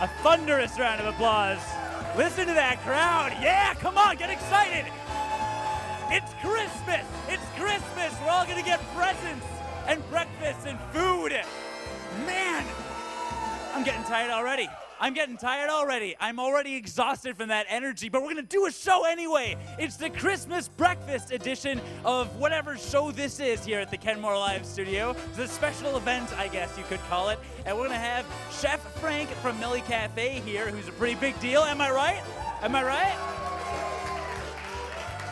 A thunderous round of applause. Listen to that crowd. Yeah, come on, get excited. It's Christmas. It's Christmas. We're all gonna get presents and breakfast and food. Man, I'm getting tired already. I'm already exhausted from that energy, but we're gonna do a show anyway. It's the Christmas breakfast edition of whatever show this is here at the Kenmore Live Studio. It's a special event, I guess you could call it. And we're gonna have Chef Frank from Meli Cafe here, who's a pretty big deal. Am I right?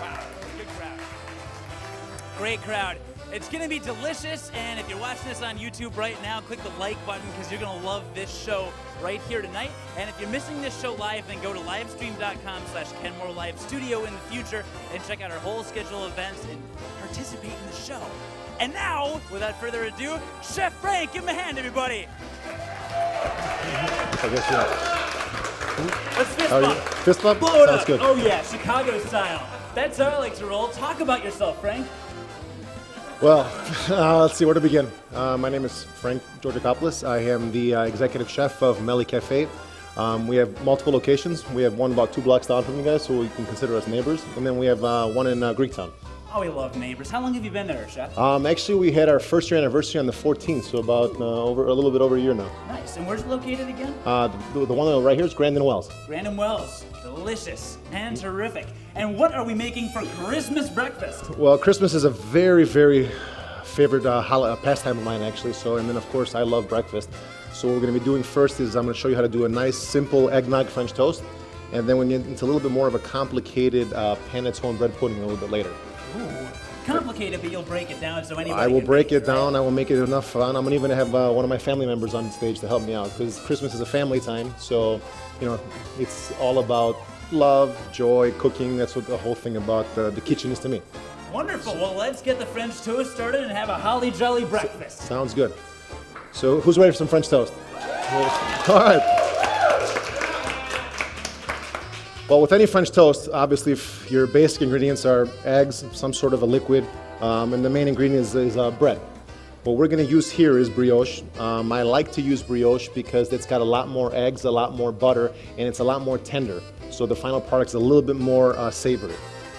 Wow, good crowd. Great crowd. It's going to be delicious, and if you're watching this on YouTube right now, click the like button because you're going to love this show right here tonight. And if you're missing this show live, then go to livestream.com/Kenmore Live Studio in the future and check out our whole schedule of events and participate in the show. And now, without further ado, Chef Frank, give him a hand, everybody. Let's fist bump. Fist bump? Blow it Sounds up. good. Oh yeah, Chicago style. That's how I like to roll. Talk about yourself, Frank. Well, let's see where to begin. My name is Frank Georgakopoulos. I am the executive chef of Meli Cafe. We have multiple locations. We have one about 2 blocks down from you guys, so you can consider us neighbors. And then we have one in Greektown. Oh, we love neighbors. How long have you been there, Chef? Actually, we had our first year anniversary on the 14th, so about a little bit over a year now. Nice. And where's it located again? The one right here is Grandin Wells. Grandin Wells. Delicious and terrific. And what are we making for Christmas breakfast? Well, Christmas is a very, very favorite pastime of mine, actually. So, and then of course, I love breakfast. So what we're going to be doing first is I'm going to show you how to do a nice, simple Egg Nog French Toast. And then we get into a little bit more of a complicated panettone bread pudding a little bit later. Ooh, complicated, but you'll break it down so anybody I will can break it right? down. I will make it enough fun. I'm going to even have one of my family members on stage to help me out because Christmas is a family time. So, you know, it's all about love, joy, cooking. That's what the whole thing about the kitchen is to me. Wonderful. Well, let's get the French toast started and have a holly jolly breakfast. Sounds good. So, who's ready for some French toast? All right. Well, with any French toast, obviously, if your basic ingredients are eggs, some sort of a liquid, and the main ingredient is bread. What we're going to use here is brioche. I like to use brioche because it's got a lot more eggs, a lot more butter, and it's a lot more tender. So the final product is a little bit more savory.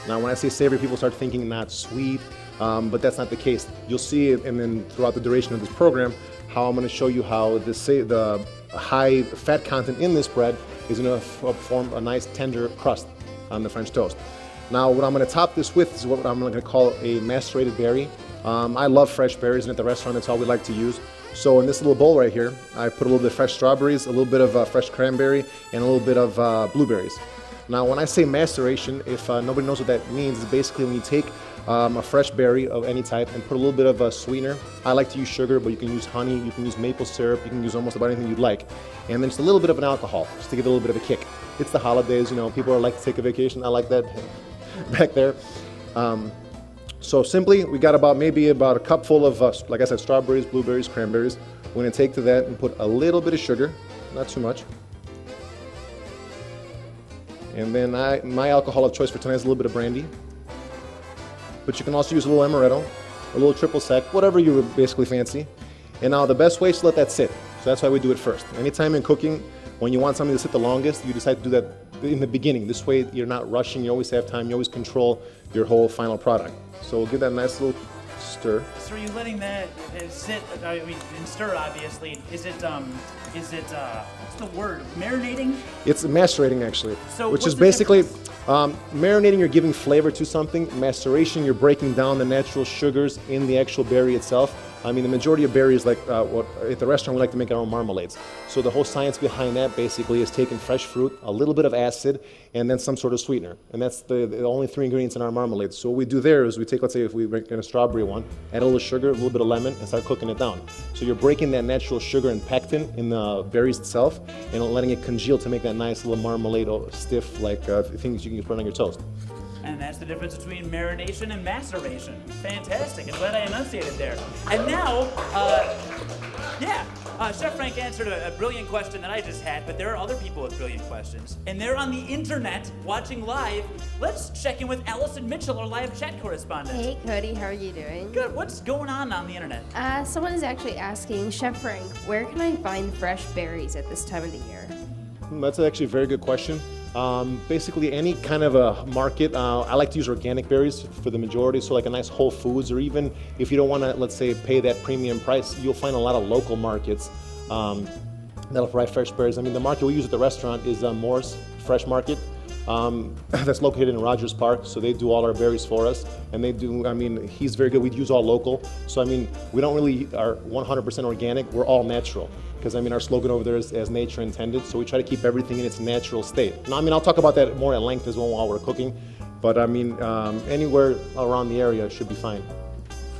Now, when I say savory, people start thinking not sweet, but that's not the case. You'll see it, and then throughout the duration of this program, how I'm going to show you how the high fat content in this bread is going to form a nice tender crust on the French toast. Now, what I'm going to top this with is what I'm going to call a macerated berry. I love fresh berries, and at the restaurant, that's all we like to use. So in this little bowl right here, I put a little bit of fresh strawberries, a little bit of fresh cranberry, and a little bit of blueberries. Now, when I say maceration, if nobody knows what that means, it's basically when you take a fresh berry of any type and put a little bit of a sweetener. I like to use sugar, but you can use honey, you can use maple syrup, you can use almost about anything you'd like. And then just a little bit of an alcohol, just to give it a little bit of a kick. It's the holidays, you know, people are like to take a vacation. I like that back there. So simply, we got maybe about a cupful of, like I said, strawberries, blueberries, cranberries. We're going to take to that and put a little bit of sugar, not too much. And then my alcohol of choice for tonight is a little bit of brandy. But you can also use a little amaretto, a little triple sec, whatever you would basically fancy. And now the best way is to let that sit. So that's why we do it first. Anytime in cooking, when you want something to sit the longest, you decide to do that in the beginning. This way you're not rushing, you always have time, you always control your whole final product. So we'll give that a nice little stir. So are you letting that sit, I mean, and stir obviously, is it, what's the word, marinating? It's macerating actually, So which what's is the basically, difference? marinating, you're giving flavor to something. Maceration, you're breaking down the natural sugars in the actual berry itself. I mean, the majority of berries, like what at the restaurant, we like to make our own marmalades. So the whole science behind that basically is taking fresh fruit, a little bit of acid, and then some sort of sweetener. And that's the only 3 ingredients in our marmalade. So what we do there is we take, let's say if we make a strawberry one, add a little sugar, a little bit of lemon, and start cooking it down. So you're breaking that natural sugar and pectin in the berries itself, and letting it congeal to make that nice little marmalade, stiff, like things you can put on your toast. And that's the difference between marination and maceration. Fantastic. I'm glad I enunciated there. And now, Chef Frank answered a brilliant question that I just had, but there are other people with brilliant questions. And they're on the internet watching live. Let's check in with Allison Mitchell, our live chat correspondent. Hey Cody, how are you doing? Good. What's going on the internet? Someone is actually asking, Chef Frank, where can I find fresh berries at this time of the year? That's actually a very good question. Basically, any kind of a market, I like to use organic berries for the majority, so like a nice Whole Foods, or even if you don't want to, let's say, pay that premium price, you'll find a lot of local markets that'll provide fresh berries. I mean, the market we use at the restaurant is Moore's Fresh Market. That's located in Rogers Park, so they do all our berries for us, and they do, I mean, he's very good. We use all local, so I mean, we don't really are 100% organic, we're all natural, because I mean, our slogan over there is as nature intended, so we try to keep everything in its natural state. Now, I mean, I'll talk about that more at length as well while we're cooking, but I mean, anywhere around the area should be fine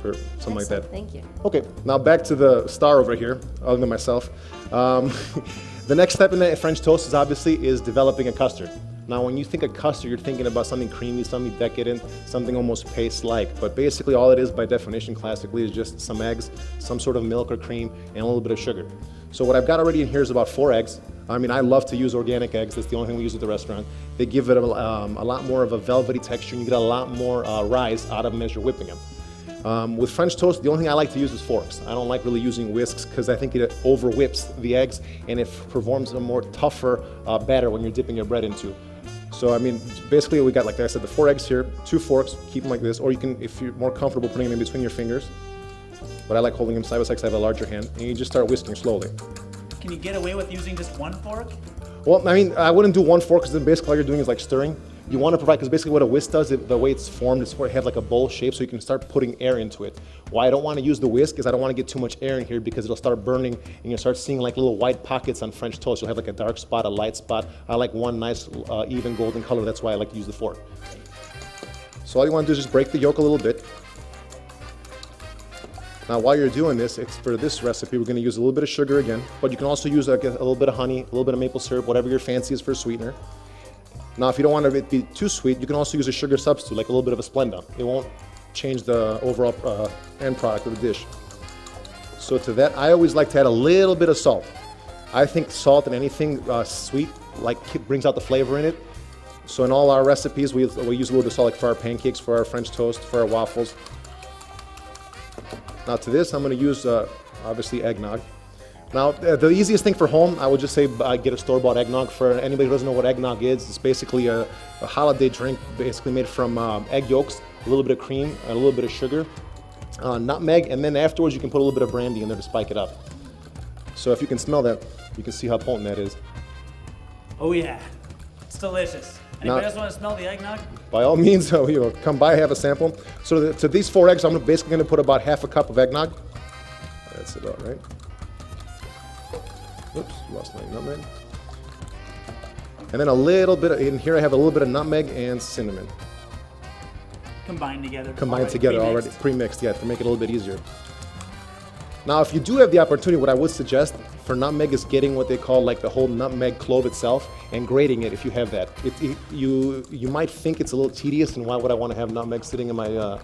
for something like that. Thank you. Okay, now back to the star over here, other than myself. The next step in the French toast is developing a custard. Now, when you think of custard, you're thinking about something creamy, something decadent, something almost paste-like. But basically, all it is, by definition, classically, is just some eggs, some sort of milk or cream, and a little bit of sugar. So what I've got already in here is about 4 eggs. I mean, I love to use organic eggs. That's the only thing we use at the restaurant. They give it a lot more of a velvety texture, and you get a lot more rise out of them as you're whipping them. With French toast, the only thing I like to use is forks. I don't like really using whisks because I think it over whips the eggs, and it performs a more tougher batter when you're dipping your bread into. So I mean, basically we got, like I said, the 4 eggs here, 2 forks, keep them like this, or you can, if you're more comfortable, putting them in between your fingers. But I like holding them side by side because I have a larger hand, and you just start whisking slowly. Can you get away with using just 1 fork? Well, I mean, I wouldn't do 1 fork because then basically all you're doing is like stirring. You want to provide, because basically what a whisk does, the way it's formed is for it to have like a bowl shape, so you can start putting air into it. Why I don't want to use the whisk is I don't want to get too much air in here because it'll start burning and you'll start seeing like little white pockets on French toast. You'll have like a dark spot, a light spot. I like one nice even golden color. That's why I like to use the fork. So all you want to do is just break the yolk a little bit. Now while you're doing this, it's for this recipe, we're going to use a little bit of sugar again, but you can also use like a little bit of honey, a little bit of maple syrup, whatever your fancy is for a sweetener. Now, if you don't want it to be too sweet, you can also use a sugar substitute, like a little bit of a Splenda. It won't change the overall end product of the dish. So to that, I always like to add a little bit of salt. I think salt in anything sweet, like, brings out the flavor in it. So in all our recipes, we use a little bit of salt, like for our pancakes, for our French toast, for our waffles. Now to this, I'm going to use, obviously, eggnog. Now, the easiest thing for home, I would just say get a store-bought eggnog. For anybody who doesn't know what eggnog is, it's basically a holiday drink, basically made from egg yolks, a little bit of cream, a little bit of sugar, nutmeg, and then afterwards you can put a little bit of brandy in there to spike it up. So if you can smell that, you can see how potent that is. Oh yeah, it's delicious. Anybody else want to smell the eggnog? By all means, come by, have a sample. So to these 4 eggs, I'm basically going to put about half a cup of eggnog. That's about right. Oops, lost my nutmeg. And then a little bit, in here I have a little bit of nutmeg and cinnamon. Combined together. Combined together already, pre-mixed, yeah, to make it a little bit easier. Now, if you do have the opportunity, what I would suggest for nutmeg is getting what they call like the whole nutmeg clove itself and grating it if you have that. You might think it's a little tedious, and why would I want to have nutmeg sitting in my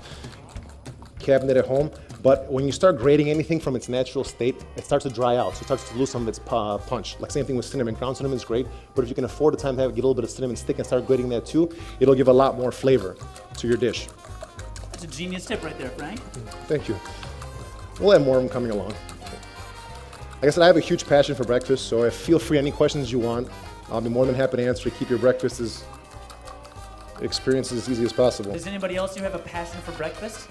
cabinet at home? But when you start grating anything from its natural state, it starts to dry out, so it starts to lose some of its punch. Like same thing with cinnamon. Ground cinnamon is great, but if you can afford the time to get a little bit of cinnamon stick and start grating that too, it'll give a lot more flavor to your dish. That's a genius tip right there, Frank. Thank you. We'll have more of them coming along. Like I said, I have a huge passion for breakfast, so feel free any questions you want. I'll be more than happy to answer. Keep your breakfast experience as easy as possible. Does anybody else here have a passion for breakfast?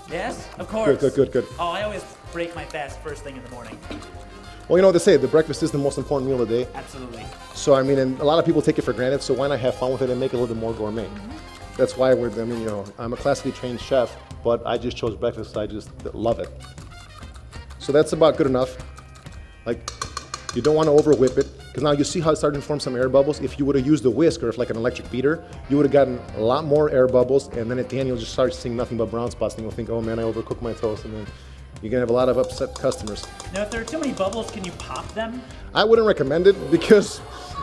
Yes, of course. Good. Oh, I always break my fast first thing in the morning. Well, you know what they say, the breakfast is the most important meal of the day. Absolutely. So, I mean, and a lot of people take it for granted, so why not have fun with it and make it a little bit more gourmet? Mm-hmm. That's why I'm a classically trained chef, but I just chose breakfast, I just love it. So that's about good enough. Like, you don't want to over whip it, because now you see how it's starting to form some air bubbles. If you would have used a whisk or if like an electric beater, you would have gotten a lot more air bubbles, and then at the end you'll just start seeing nothing but brown spots, and you'll think, oh man, I overcooked my toast, and then you're gonna have a lot of upset customers. Now, if there are too many bubbles, can you pop them? I wouldn't recommend it because,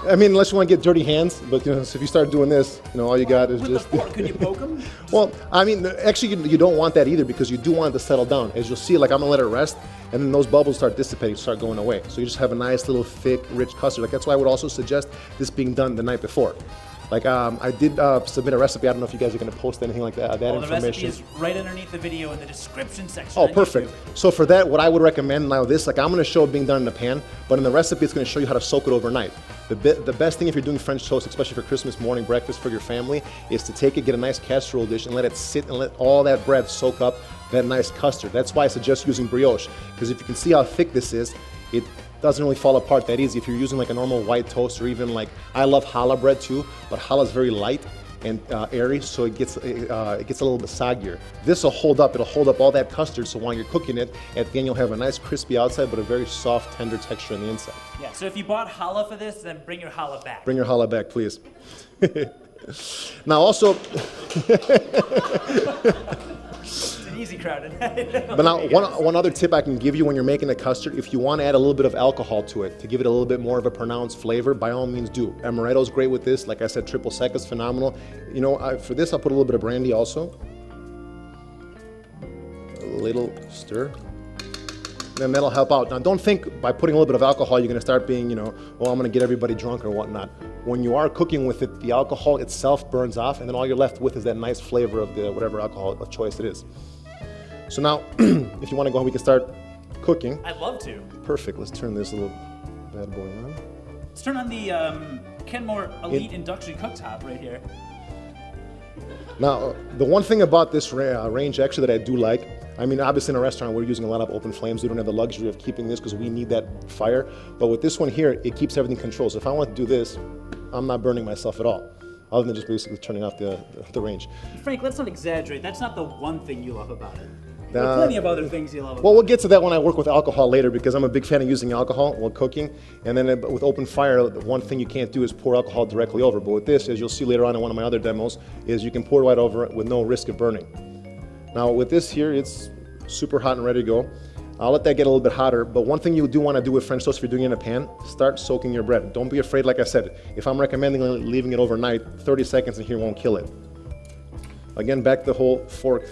I mean, unless you want to get dirty hands, but so if you start doing this, all you got is With just... the fork, could you poke them? Well, I mean, actually, you don't want that either because you do want it to settle down. As you'll see, like I'm gonna let it rest, and then those bubbles start dissipating, start going away. So you just have a nice little thick, rich custard. Like that's why I would also suggest this being done the night before. Like I did submit a recipe. I don't know if you guys are going to post anything like that. The information. recipe is right underneath the video in the description section. Oh, on perfect. YouTube. So for that, what I would recommend now, this, like I'm going to show it being done in the pan, but in the recipe, it's going to show you how to soak it overnight. The best thing if you're doing French toast, especially for Christmas morning breakfast for your family, is to take it, get a nice casserole dish, and let it sit and let all that bread soak up that nice custard. That's why I suggest using brioche, because if you can see how thick this is, it doesn't really fall apart that easy. If you're using like a normal white toast, or even like, I love challah bread too, but challah is very light and airy, so it gets a little bit soggier. This will hold up, it'll hold up all that custard, so while you're cooking it, at the end you'll have a nice crispy outside, but a very soft, tender texture on the inside. Yeah, so if you bought challah for this, then bring your challah back. Bring your challah back, please. Now also, It's an easy crowd tonight. but now one other tip I can give you when you're making a custard, if you want to add a little bit of alcohol to it to give it a little bit more of a pronounced flavor, by all means do. Amaretto is great with this. Like I said, triple sec is phenomenal. You know, for this I'll put a little bit of brandy also. A little stir. Then that'll help out. Now don't think by putting a little bit of alcohol you're going to start being, you know, oh, I'm going to get everybody drunk or whatnot. When you are cooking with it, the alcohol itself burns off, and then all you're left with is that nice flavor of the whatever alcohol of choice it is. So now, if you want to go, we can start cooking. I'd love to. Perfect. Let's turn this little bad boy on. Let's turn on the Kenmore Elite Induction Cooktop right here. Now, the one thing about this range actually that I do like, I mean, obviously in a restaurant we're using a lot of open flames. We don't have the luxury of keeping this because we need that fire. But with this one here, it keeps everything controlled. So if I want to do this, I'm not burning myself at all, other than just basically turning off the range. Frank, let's not exaggerate. That's not the one thing you love about it. There are plenty of other things you love about it. Well, we'll get to that when I work with alcohol later, because I'm a big fan of using alcohol while cooking. And then with open fire, the one thing you can't do is pour alcohol directly over. But with this, as you'll see later on in one of my other demos, is you can pour right over it with no risk of burning. Now with this here, it's super hot and ready to go. I'll let that get a little bit hotter, but one thing you do want to do with French toast if you're doing it in a pan, start soaking your bread. Don't be afraid, like I said, if I'm recommending leaving it overnight, 30 seconds in here won't kill it. Again, back to the whole fork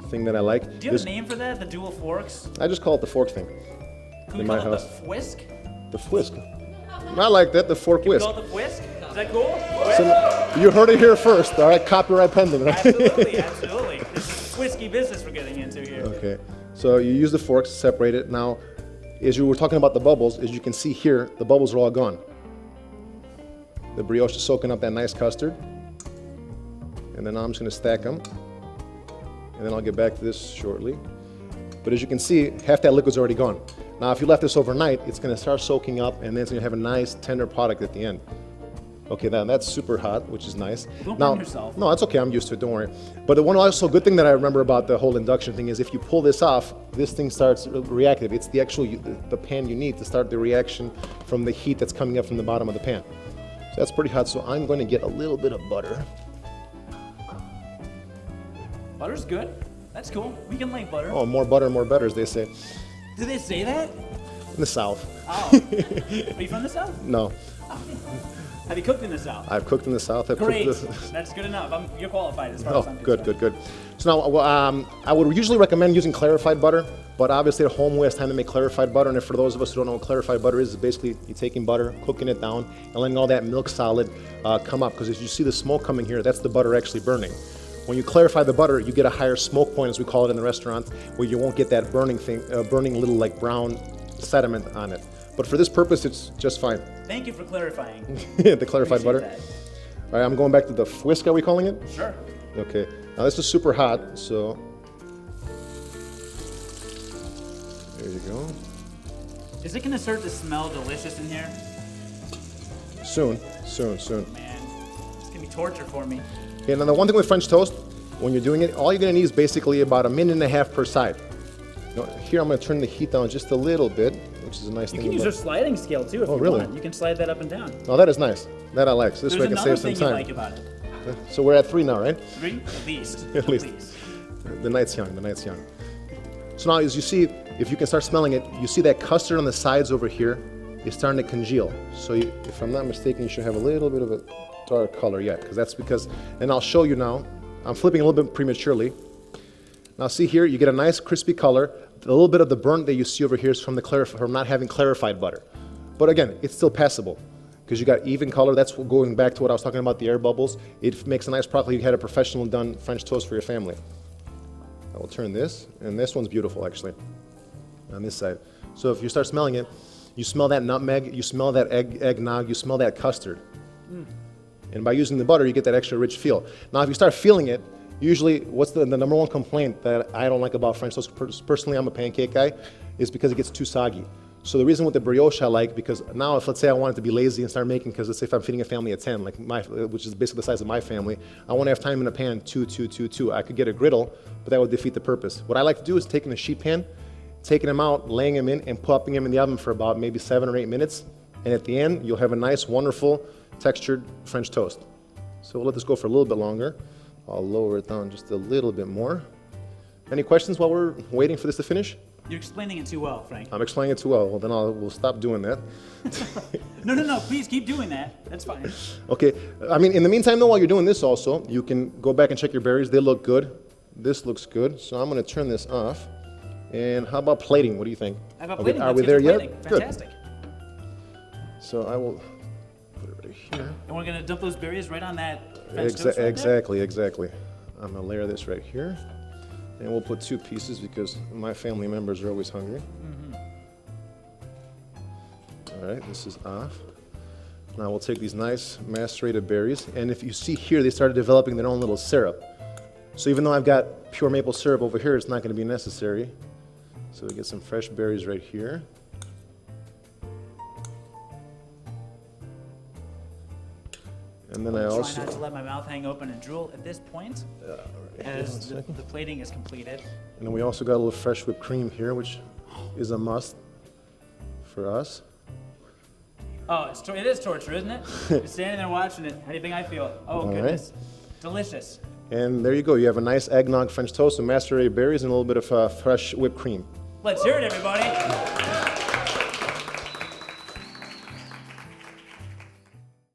thing that I like. Do you have a name for that, the dual forks? I just call it the fork thing. Can we call it the whisk? The whisk. I like that, the fork whisk. Call it the whisk? Is that cool? So, you heard it here first, all right? Copyright pending, right? Absolutely, absolutely. This is whiskey business we're getting into here. Okay, so you use the forks to separate it. Now, as you were talking about the bubbles, as you can see here, the bubbles are all gone. The brioche is soaking up that nice custard. And then I'm just gonna stack them. And then I'll get back to this shortly. But as you can see, half that liquid's already gone. Now, if you left this overnight, it's gonna start soaking up, and then it's gonna have a nice, tender product at the end. Okay, now that's super hot, which is nice. Don't now, burn yourself. No, that's okay, I'm used to it, don't worry. But the one also good thing that I remember about the whole induction thing is if you pull this off, this thing starts reactive. It's the actual, the pan you need to start the reaction from the heat that's coming up from the bottom of the pan. So that's pretty hot, so I'm going to get a little bit of butter. Butter's good. That's cool. We can like butter. Oh, more butter, more better, as they say. Do they say that? In the South. Oh. Are you from the South? No, Have you cooked in the South? I've cooked in the South. I've Great. Cooked That's good enough. You're qualified as far as Oh, I'm good, concerned. good, good. So now, I would usually recommend using clarified butter, but obviously at home we have time to make clarified butter. And if for those of us who don't know what clarified butter is, it's basically you taking butter, cooking it down, and letting all that milk solid come up. Because as you see the smoke coming here, that's the butter actually burning. When you clarify the butter, you get a higher smoke point, as we call it in the restaurant, where you won't get that burning thing, burning little like brown sediment on it. But for this purpose, it's just fine. Thank you for clarifying. The clarified Appreciate butter. that. All right, I'm going back to the whisk, are we calling it? Sure. Okay, now this is super hot, so there you go. Is it going to start to smell delicious in here? Soon, soon, soon. Man, it's going to be torture for me. Okay, now the one thing with French toast, when you're doing it, all you're gonna need is basically about 1.5 minutes per side. Now, here I'm gonna turn the heat down just a little bit, which is a nice You thing can use about your sliding scale too if you really? want. You can slide that up and down. Oh, that is nice. That I like. So this There's way I can another save some thing you time. like about it. So we're at 3 now, right? 3? At least. At least. The night's young, the night's young. So now as you see, if you can start smelling it, you see that custard on the sides over here is starting to congeal. So if I'm not mistaken, you should have a little bit of a dark color yet, because that's because, and I'll show you now, I'm flipping a little bit prematurely. Now see here, you get a nice crispy color. A little bit of the burnt that you see over here is from from not having clarified butter. But again, it's still passable. because you got even color. That's going back to what I was talking about, the air bubbles. It makes a nice product like you had a professional done French toast for your family. I will turn this, and this one's beautiful actually, on this side. So if you start smelling it, you smell that nutmeg, you smell that eggnog, you smell that custard. And by using the butter, you get that extra rich feel. Now, if you start feeling it, usually what's the number one complaint that I don't like about French toast, personally I'm a pancake guy, is because it gets too soggy. So the reason with the brioche I like, because now if let's say I wanted to be lazy and start making, because let's say if I'm feeding a family of 10, like which is basically the size of my family, I want to have time in a pan, two. I could get a griddle, but that would defeat the purpose. What I like to do is taking a sheet pan, taking them out, laying them in, and popping them in the oven for about maybe 7 or 8 minutes. And at the end, you'll have a nice, wonderful, textured French toast. So we'll let this go for a little bit longer. I'll lower it down just a little bit more. Any questions while we're waiting for this to finish? You're explaining it too well, Frank. I'm explaining it too well. Well, then we'll stop doing that. No, please keep doing that. That's fine. Okay, I mean, in the meantime, though, while you're doing this also, you can go back and check your berries. They look good. This looks good. So I'm going to turn this off. And how about plating? What do you think? How about plating? Are we there yet? Fantastic. Good. So I will put it right here. And we're going to dump those berries right on that French toast right Exactly. I'm going to layer this right here. And we'll put 2 pieces because my family members are always hungry. All right, this is off. Now we'll take these nice macerated berries. And if you see here, they started developing their own little syrup. So even though I've got pure maple syrup over here, it's not going to be necessary. So we get some fresh berries right here. And then I also try not to let my mouth hang open and drool at this point, as the plating is completed. And then we also got a little fresh whipped cream here, which is a must for us. Oh, it is torture, isn't it? You're standing there watching it. How do you think I feel? Oh, All goodness. right. Delicious. And there you go. You have a nice eggnog French toast with macerated berries and a little bit of fresh whipped cream. Let's hear it, everybody.